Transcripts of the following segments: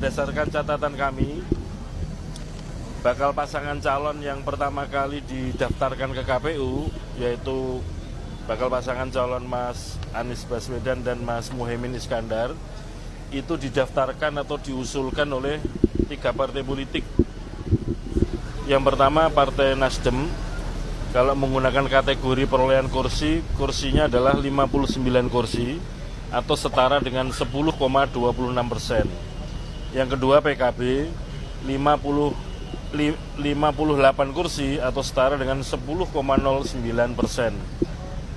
berdasarkan catatan kami, bakal pasangan calon yang pertama kali didaftarkan ke KPU, yaitu bakal pasangan calon Mas Anies Baswedan dan Mas Muhaimin Iskandar, itu didaftarkan atau diusulkan oleh 3 partai politik. Yang pertama Partai Nasdem, kalau menggunakan kategori perolehan kursi, kursinya adalah 59 kursi atau setara dengan 10,26%. Yang kedua PKB, 58 kursi atau setara dengan 10,09%.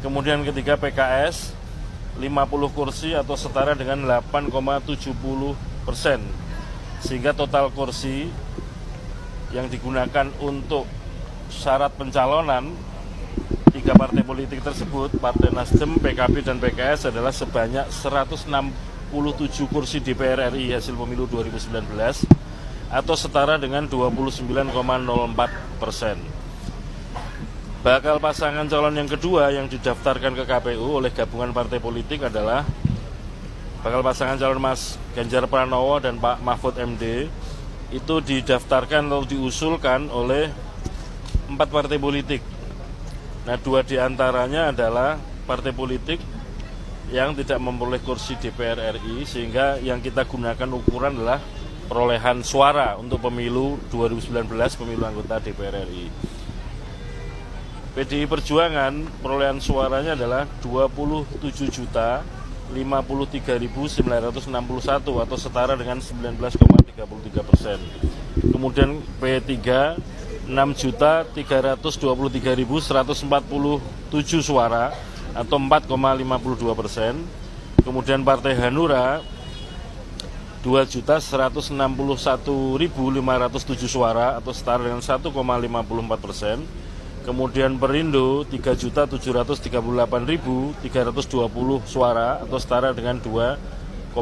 Kemudian ketiga PKS, 50 kursi atau setara dengan 8,70%. Sehingga total kursi yang digunakan untuk syarat pencalonan 3 partai politik tersebut, Partai Nasdem, PKB, dan PKS adalah sebanyak 167 kursi DPR RI hasil pemilu 2019 atau setara dengan 29,04%. Bakal pasangan calon yang kedua yang didaftarkan ke KPU oleh gabungan partai politik adalah bakal pasangan calon Mas Ganjar Pranowo dan Pak Mahfud MD. Itu didaftarkan atau diusulkan oleh 4 partai politik. Nah, 2 diantaranya adalah partai politik yang tidak memperoleh kursi DPR RI, sehingga yang kita gunakan ukuran adalah perolehan suara untuk pemilu 2019, pemilu anggota DPR RI. PDI Perjuangan perolehan suaranya adalah 27.053.961 atau setara dengan 19,33%. Kemudian P3 6.323.147 suara atau 4,52%. Kemudian Partai Hanura 2.161.507 suara atau setara dengan 1,54%. Kemudian Perindo 3.738.320 suara atau setara dengan 2,67%.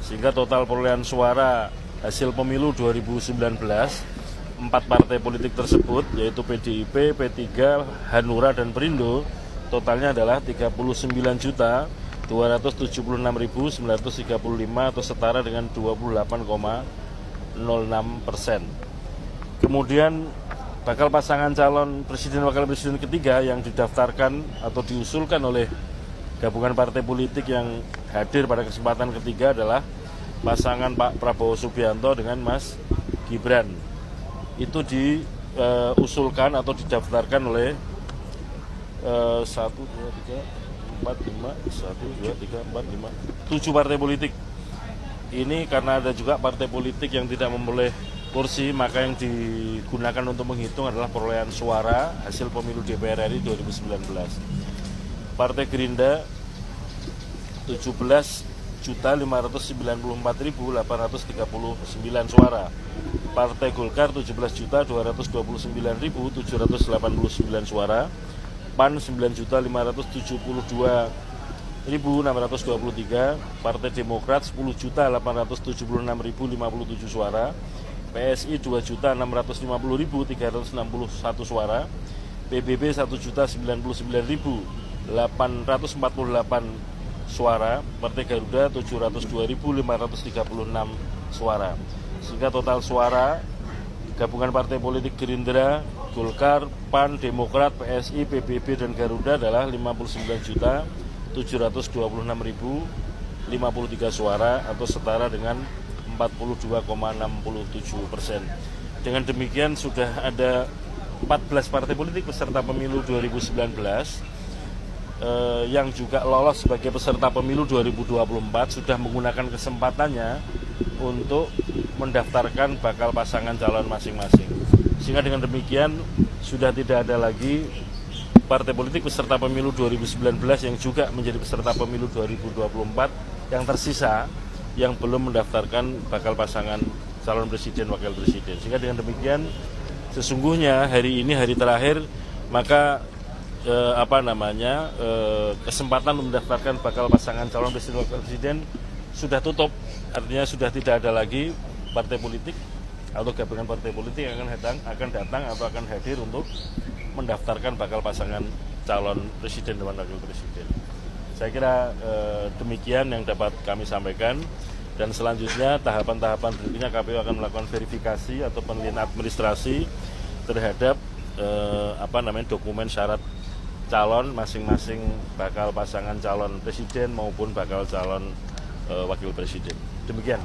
Sehingga total perolehan suara hasil pemilu 2019 4 partai politik tersebut, yaitu PDIP, P3, Hanura, dan Perindo, totalnya adalah 39.276.935 atau setara dengan 28,06%. Kemudian bakal pasangan calon presiden wakil presiden ketiga yang didaftarkan atau diusulkan oleh gabungan partai politik yang hadir pada kesempatan ketiga adalah pasangan Pak Prabowo Subianto dengan Mas Gibran. Itu diusulkan atau didaftarkan oleh 7 partai politik. Ini karena ada juga partai politik yang tidak memperoleh kursi, maka yang digunakan untuk menghitung adalah perolehan suara hasil pemilu DPR RI 2019. Partai Gerindra 17.594.839 suara. Partai Golkar 17.229.789 suara. PAN 9.572.623, Partai Demokrat 10.876.057 suara, PSI 2.650.361 suara, PBB 1.099.848 suara, Partai Garuda 702.536 suara. Sehingga total suara gabungan partai politik Gerindra, Golkar, PAN, Demokrat, PSI, PBB, dan Garuda adalah 59.726.053 suara atau setara dengan 42,67%. Dengan demikian sudah ada 14 partai politik peserta pemilu 2019 yang juga lolos sebagai peserta pemilu 2024 sudah menggunakan kesempatannya untuk mendaftarkan bakal pasangan calon masing-masing. Sehingga dengan demikian sudah tidak ada lagi partai politik peserta pemilu 2019 yang juga menjadi peserta pemilu 2024 yang tersisa yang belum mendaftarkan bakal pasangan calon presiden wakil presiden. Sehingga dengan demikian sesungguhnya hari ini hari terakhir, maka kesempatan untuk mendaftarkan bakal pasangan calon presiden wakil presiden sudah tutup. Artinya sudah tidak ada lagi partai politik atau gabungan partai politik yang akan datang atau akan hadir untuk mendaftarkan bakal pasangan calon presiden dan wakil presiden. Saya kira demikian yang dapat kami sampaikan. Dan selanjutnya tahapan-tahapan berikutnya KPU akan melakukan verifikasi atau penilaian administrasi terhadap dokumen syarat calon masing-masing bakal pasangan calon presiden maupun bakal calon wakil presiden. Demikian.